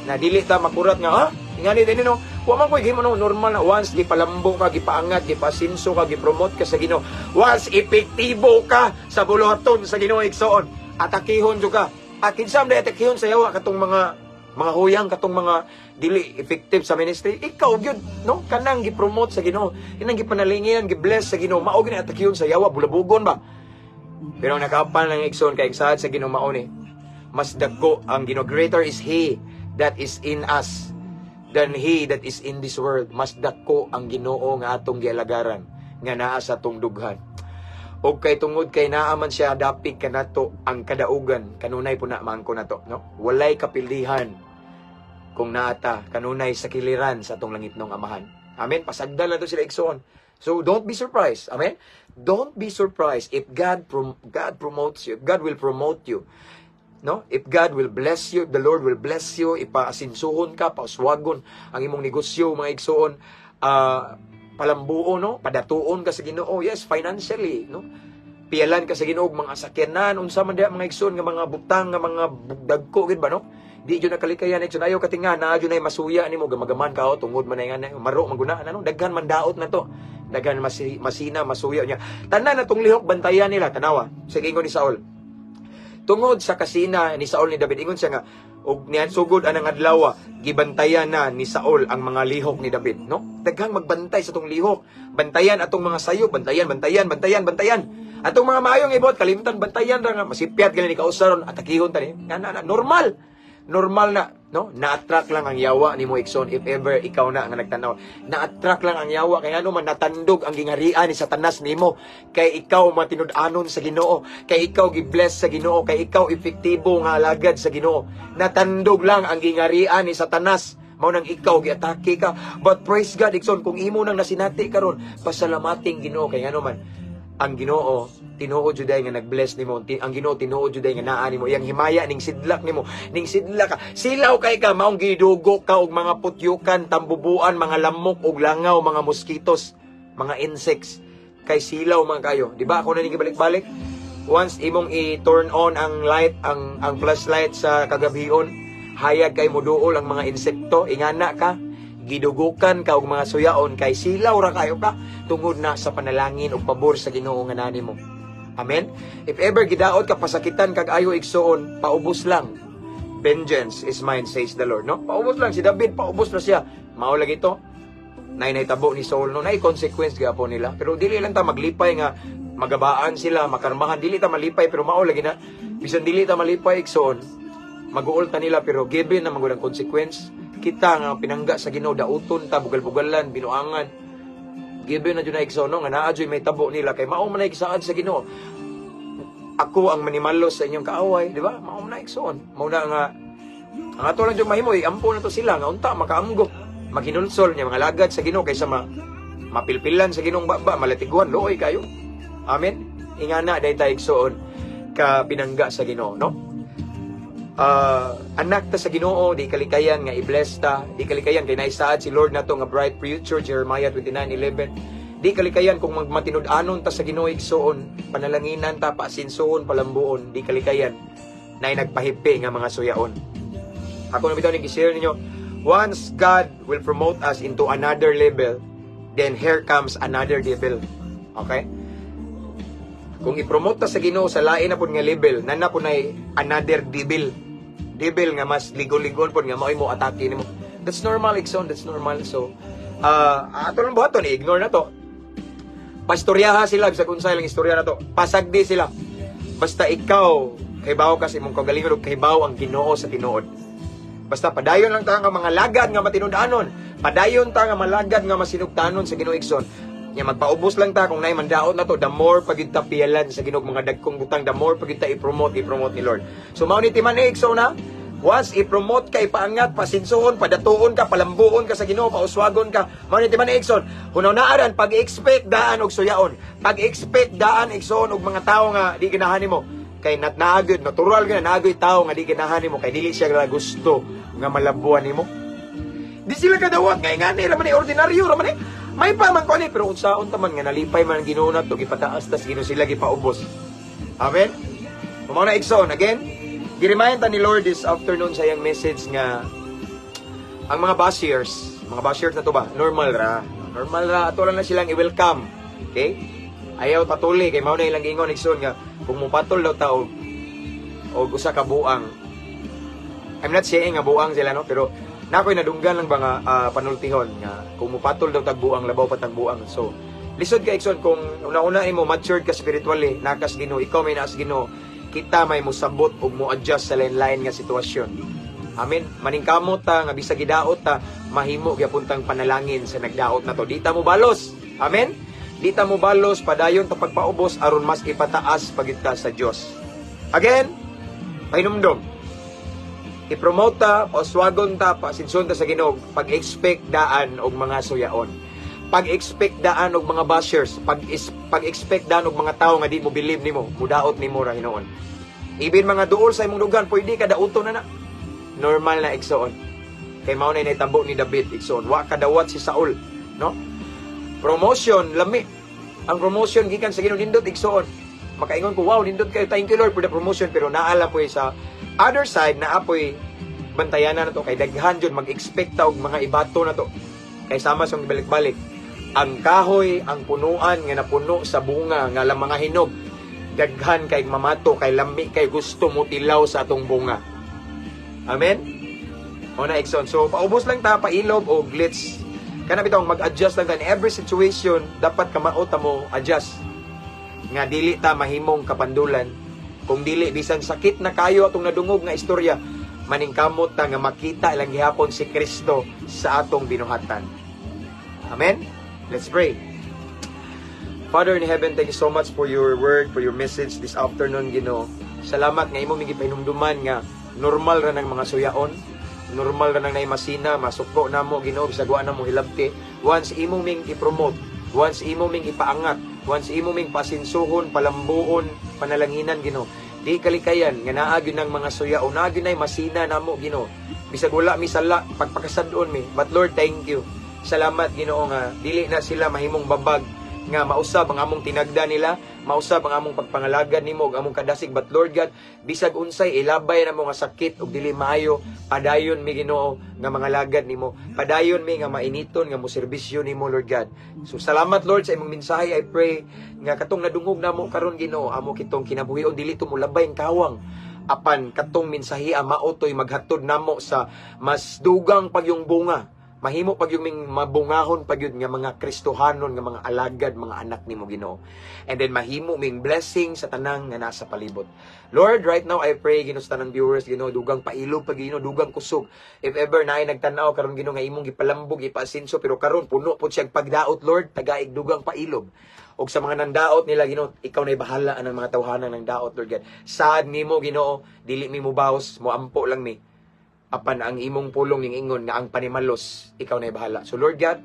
Na dili ta makurat nga ingani din no. Wa man koy gihimo normal na once gipalambo ka, gipaangat, gipasinso ka, gipromote ka sa Ginoo. Once epektibo ka sa buluhaton sa Ginoo igsoon. Atakihon jud ka. Kinsam na atakyon sa yawa katong mga huyang, katong mga dili effective sa ministry. Ikaw gyud, no? Kanang gi-promote sa Ginoo, kanang gipanalinginan, gi-bless sa Ginoo, mao gyud atakyon sa yawa, bulabugon ba? Pero nakapan lang igsoon kay saad sa Ginoo mao ni. Mas dagko ang Ginoo, greater is He that is in us than he that is in this world. Mas dako ang Ginoo nga atong gialagaran nga naa sa atong dughan. O kay tungod kay naa man siya dapig kanato ang kadaugan, kanunay po na maangko nato, no? Walay kapilihan kung naata kanunay sa kiliran sa atong langit ng Amahan. Amen. Pasagdal na to sila igsoon. So don't be surprised. Amen. Don't be surprised if God promotes you. If God will promote you. No? If God will bless you, the Lord will bless you, ipaasinsuhon ka, pauswagon ang imong negosyo, mga igsoon, palambuo, no? Padatuon ka sa Ginoo. Yes, financially, no? Piyalan ka sa Ginoo, mga sakyanan, unsa man diha mga igsoon nga mga butang, nga mga dagko gid ba, no? Di jud nakalikayan igsoon ayo katinga na jud nay masuya nimo gamagaman ka tungod man nga maro maguna ano daghan man daot na to. Daghan masina masuya niya. Tanan natong lihok bantayan nila tanawa. Sige ingon ni Saul. Tungod sa kasina ni Saul ni David, ingon siya nga, og niyan sugod anang adlaw, gibantayan na ni Saul ang mga lihok ni David, no? Daghang magbantay sa tong lihok. Bantayan atong mga sayo, bantayan. Atong mga maayong ibot, kalimtan bantayan ra nga masipyat gali ni kausaron atakihon tani. Normal na, no? Na-attract lang ang yawa ni mo igsoon if ever ikaw na nga nagtanaw. Na-attract lang ang yawa kay ano man natandog ang gingarian ni Satanas nimo. Kay ikaw matinud-anon sa Ginoo, kay ikaw gi-bless sa Ginoo, kay ikaw epektibo nga alagad sa Ginoo. Natandog lang ang gingarian ni Satanas. Mao nang ikaw giatake ka. But praise God igsoon kung imo nang nasinati karon, pasalamating Ginoo kay ano man ang Ginoo tinuod jud nga nag-bless nimo, ang Ginoo tinuod jud nga naa nimo, yang himaya ning sidlak nimo, ning sidlak ka, silaw kay ka maong gidugo ka og mga putyukan, tambubuan, mga lamok og langaw, mga mosquitos, mga insects, kay silaw man kayo, di ba? Ako na ning gibalik-balik. Once imong i-turn on ang light, ang flashlight sa kagabhion, hayag kay moduol ang mga insekto, ingana ka, gidugukan ka og mga suyaon kay silaw ra kayo ka tungod na sa panalangin ug pabor sa Ginoo nga nani mo. Amen. If ever gidaot ka pasakitan kag ayo igsoon, paubos lang. Vengeance is mine, says the Lord, no? Paubos lang si David, paubos na siya. Mao lagi to. Nay tabo ni Saul no, nay consequence gyapon nila. Pero dili lang ta maglipay nga magabaan sila, makarmahan, dili ta malipay pero mao lagi na. Bisan dili ta malipay igsoon, maguol ta nila pero given na magudang consequence. Kita nga pinangga sa Ginoo dauton ta bugal-bugalan, binuangan. Given na dyan na igsoon, no? Nga naa dyan may tabo nila kay mao man na igsaad sa Ginoo. Ako ang manimalos sa inyong kaaway, di ba? Mao man na igsoon. Mao na nga ang ato lang dyan mahimo, ampo na to sila nga unta makaamgo, maghinulsol niya mga lagad sa Ginoo kaysa mapilpilan sa Ginoong baba, malatiguan looy kayo. Amen. Ingana day ta igsoon ka pinangga sa Ginoo, no? Anak ta sa Ginoo, di kalikayan nga i-bless ta, di kalikayan kay naisaad si Lord nato nga bright future, Jeremiah 29:11. Di kalikayan kung magmatinud-anon ta sa Ginoo igsoon, panalanginan ta, paasinsuon, palambuon, di kalikayan na nagpahipi nga mga suyaon. Ako na bitaw ning i-share ninyo, once God will promote us into another level, then here comes another level. Okay? Kung i-promote ta sa Ginoo sa lain na pud nga level, nana po na another devil. Devil nga mas ligol-ligol po nga mao'y mo atake nimo. That's normal, igsoon, that's normal. So, ato lang buhaton, i-ignore na to. Pastoryaha sila, bisa kung sa'yo lang istorya na to. Pasagdi sila. Basta ikaw, kahibaw ka sa imong kagalingon o kahibaw ang Ginoo sa tinuod. Basta padayon lang ta nga mga lagad nga matinud-anon. Padayon ta nga malagad nga masinugtanon sa Ginoo igsoon. Nya magpaubos lang ta kung nay mandaot na to, the more pagid ta piyalan sa Ginoo mga dagkong butang, the more pagid ta i-promote ni Lord. So mao ni timan igsoon na. Once i-promote ka, ipaangat, pasinsuhon, padatuon ka, palambuon ka sa Ginoo, pauswagon ka, mao ni timan igsoon. Hunaw naaran pag-expect daan og suyaon. Pag-expect daan igsoon og mga tawo nga di ganahan nimo. Kay naagid, natural gyud naagoy tawo nga di ganahan nimo kay dili siya gusto nga malabuan nimo. Di sila kadawat nga ingani ra man ni ordinaryo ra man ni. May pa man ko ni pero unsaon ta man nga nalipay man ang Ginoo nato gipataas tas Ginoo sila gipaubos. Amen. Mao na igsoon again. Gi-remind ta ni Lord this afternoon sa iyang message nga ang mga bashers na to ba normal ra ato lang na silang i-welcome. Okay? Ayaw patuli kay mao na ilang ingon igsoon nga kung mupatol daw tao o usa ka buang. I'm not saying nga buang sila, no, pero nakoy nadunggan lang ba nga panultihon nga kung mupatol daw tag buang labaw pa tag buang. So lisod ka Ikson, kung una-una mo matured ka spiritually, nakas Ginoo, ikaw may naas Ginoo, kita may musabot o mo adjust sa lain-lain nga sitwasyon. Amen. Maningkamot ta nga bisag gidaot ta, mahimo gyapon panalangin sa nagdaot na to. Dita mo balos. Amen. Dita mo balos padayon ta pagpaubos aron mas ipataas pagit ka sa Dios. Again, pahinumdom. I-promote ta, paswagon ta, pasinson ta sa Ginoo, pag-expect daan og mga suyaon. Pag-expect daan og mga bashers, pag-expect daan og mga tao nga di mo believe nimo, mudaot nimo ra hinoon. Even mga duol sa imong dugan, pwede ka dauton na. Normal na igsoon. Kay mao na nahitabo ni David igsoon. Wa kadawat si Saul, no? Promotion lami. Ang promotion gikan sa Ginoo nindot igsoon. Makaingon ko, wow, nindot kayo, thank you Lord for the promotion, pero naala po sa other side na apoy bantayanan na to kay daghan jud mag-expect ta og mga ibato na to. Kay sama sa balik-balik. Ang kahoy, ang punuan nga napuno sa bunga nga lang mga hinog, daghan kay mamato, kay lami, kay gusto mo tilaw sa atong bunga. Amen? O na, Ikson. So, paubos lang ta, pailob o glitz. Kana bitong mag-adjust lang ta. In every situation, dapat kamaota mo adjust. Nga dili ta mahimong kapandulan. Kung dili, bisan sakit na kayo atong nadungog nga istorya, maningkamot ta nga makita ilang gihapon si Kristo sa atong binuhatan. Amen? Let's pray. Father in heaven, thank you so much for your word, for your message this afternoon, Ginoo. Salamat nga imo mig pahinumduman nga normal ra ng mga suyaon, normal ra nang naimasina, masuko namo Ginoo, bisag wa namo hilabti. Once imo ming i-promote, once imo ming ipaangat, once imo ming pasinsuhon, palambuon, panalanginan Ginoo. Di kalikayan nga naa gyud ng mga suyaon, naa gyud nay masina namo Ginoo. Bisag wala misala pagpakasadon mi. But Lord, thank you. Salamat Ginoo nga dili na sila mahimong babag nga mausab ang among tinagda nila, mausab ang among pagpangalagad nimo ug among kadasig. But Lord God, bisag unsay ilabay na mo nga sakit ug dili maayo, padayon mi Ginoo nga mga lagad nimo, padayon mi nga mainiton nga mo serbisyo nimo Lord God. So salamat Lord sa imong mensahe. I pray nga katong nadungog namo karon Ginoo, amo kitong kinabuhion dili to mo labay ang kawang, apan katong mensahe maotoy maghatod namo sa mas dugang pagyong bunga, mahimo pag yung mabungahon pag yun nga mga Kristohanon, nga mga alagad, mga anak ni mo Ginoo. And then mahimo ming blessing sa tanang nga nasa palibot. Lord, right now I pray Ginoo sa tanang viewers Ginoo, dugang pailog pag Ginoo, dugang kusog. If ever naay nagtanaw karon Ginoo nga imong gipalambog, ipasinso, pero karon puno pud siya pagdaot Lord, tagaig dugang pailog. Og sa mga nandaot nila Ginoo, ikaw na'y bahala ang mga tawhanan ng daot Lord God. Saad nimo Ginoo, dili mi mo bawas, mo ampo lang mi. Apan ang imong pulong ning ingon nga ang panimalos ikaw na'y bahala. So Lord God,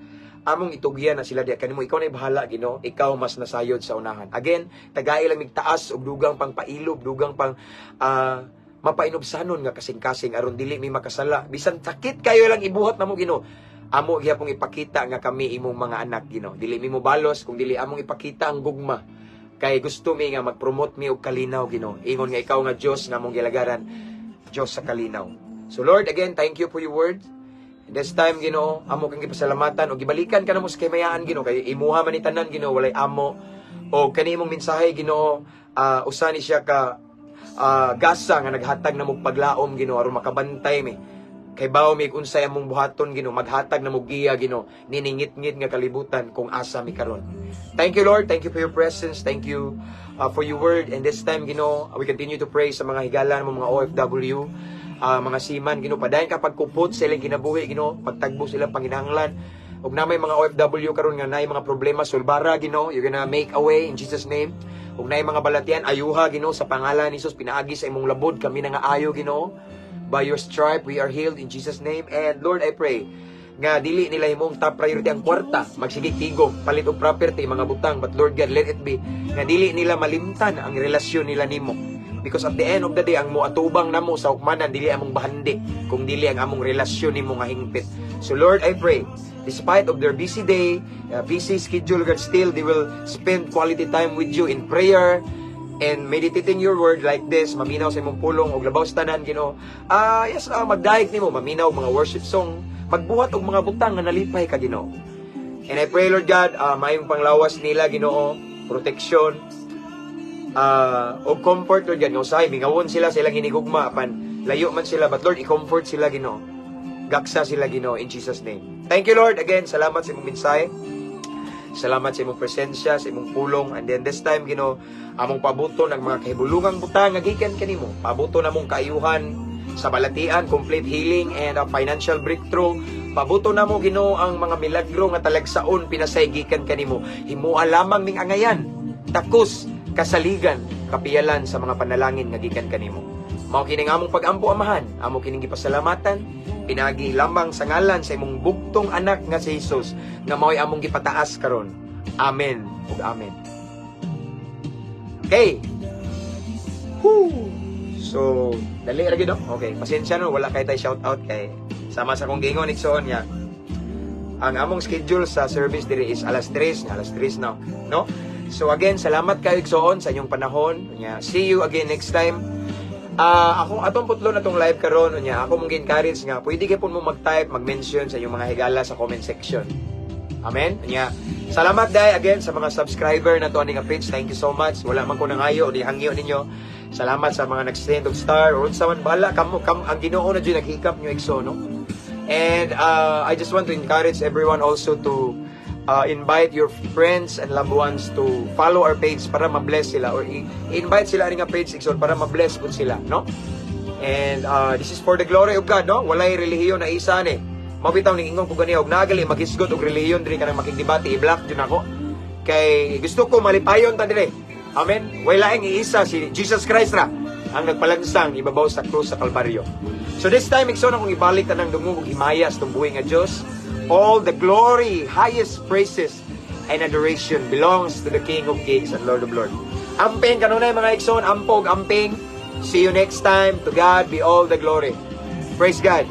among itugyan na sila diya kanimo, ikaw na'y bahala Ginoo, ikaw mas nasayod sa unahan. Again, tagay lang migtaas og dugang pang pailob, dugang pang mapainobsanon nga kasing-kasing aron dili mi makasala. Bisan sakit kayo lang ibuhat namo Ginoo, amo gyapong ipakita nga kami imong mga anak Ginoo. Dili mi mo balos kung dili among ipakita ang gugma. Kay gusto mi nga mag-promote mi og kalinaw Ginoo. Ingon nga ikaw nga Dios nga among gilagaran, Dios sa kalinaw. So Lord, again, thank you for your word. And this time, Ginoo, amo kang gipasalamatan o gibalikan ka na mo sa kamayaan, Ginoo, kay imuha man ni tanan, Ginoo, walay amo. O kani imong mensahe, Ginoo, usa ni siya ka gasa nga naghatag na mo paglaom, Ginoo, aron makabantay mi. Kay bawo mi unsay among buhaton, Ginoo, maghatag na mo giya, Ginoo, niningit-ngit nga kalibutan kung asa mi karon. Thank you, Lord. Thank you for your presence. Thank you for your word. And this time, Ginoo, we continue to pray sa mga higala mo, mga OFW, mga seaman, Ginoo, padayon kapag kupot sa ilang kinabuhi, Ginoo, pagtagbo silang panginahanglan. Ug na may mga OFW karon nga naay mga problema, sulbara, Ginoo, you're gonna make a way in Jesus name. Ug naay mga balatian, ayuha, Ginoo, sa pangalan ni Jesus, pinaagi sa imong labod kami na nga ayo, Ginoo. By your stripe we are healed in Jesus name. And Lord, I pray nga dili nila imong top priority ang kwarta, magsigig tigom, palit og property, mga butang, but Lord God, let it be nga dili nila malimtan ang relasyon nila nimo. Because at the end of the day, ang moatubang namo sa hukmanan, dili among bahandi, kung dili ang among relasyon nimo nga hingpit. So Lord, I pray, despite of their busy day, busy schedule, God, still they will spend quality time with you in prayer, and meditating your word like this, maminaw sa imong pulong, og labaw sa tanan, Ginoo. Yes, magdayeg nimo, maminaw mga worship song, magbuhat og mga butang nga nalipay ka, Ginoo. And I pray, Lord God, mayong panglawas nila, Ginoo, protection, og comfort, Lord God, nga usahay mingawon sila sa ilang hinigugma apan layo man sila, but Lord, i-comfort sila, Ginoo. Gaksa sila, Ginoo, in Jesus name. Thank you, Lord. Again, salamat sa imong mensahe. Salamat sa imong presensya, sa imong pulong. And then this time, Ginoo, among pabuto ng mga kahibulungang butang nga gikan kanimo. Pabuto namong kaayuhan sa balatian, complete healing and a financial breakthrough. Pabuto namo, Ginoo, ang mga milagro nga talagsaon pinasay gikan kanimo. Himuha lamang ning angayan, takos, kasaligan, kapiyalan sa mga panalangin nga gikan kanimo. Mao kining among pag-ampo, Amahan, amo kining gipasalamatan, pinagi lamang sa ngalan sa imong bugtong anak nga si Jesus, nga mao'y among gipataas karon. Amen ug amen. Okay. Woo! So, dali ra gyud, no? Okay, pasensya no, wala kay tay shout out kay sama sa kong gingon igsoon niya. Ang among schedule sa service diri is alas 3 na, no? So again, salamat kayo igsoon sa inyong panahon. See you again next time. Ako atong putlo na tong live karon unya, ako mong encourage nga pwede gyud mo mag-type, mag-mention sa inyong mga higala sa comment section. Amen. Unya, salamat dai again sa mga subscriber na to ani nga page. Thank you so much. Wala man ko nangayo o di hangyo ninyo. Salamat sa mga nag-send og star or unsa man bala kam ang Ginoo na jud naghikap nyo igso, no? And I just want to encourage everyone also to invite your friends and loved ones to follow our page para ma-bless sila, or invite sila rin nga page igsoon para ma-bless po sila, no? And this is for the glory of God, no? Walay relihiyon na isa ni. Mabitaw ning ingon ko ganiya og nagali maghisgot og relihiyon diri kanang makigdebate, i-block jud nako. Kay gusto ko malipayon ta dire. Amen. Way laing iisa si Jesus Christ ra ang nagpalansang ibabaw sa krus sa Kalbaryo. So this time igsoon akong ibalik tanang dungog ug himaya sa buhi nga Dios. All the glory, highest praises, and adoration belongs to the King of Kings and Lord of Lords. Amping kanunay mga igsoon, ampog, amping. See you next time. To God be all the glory. Praise God.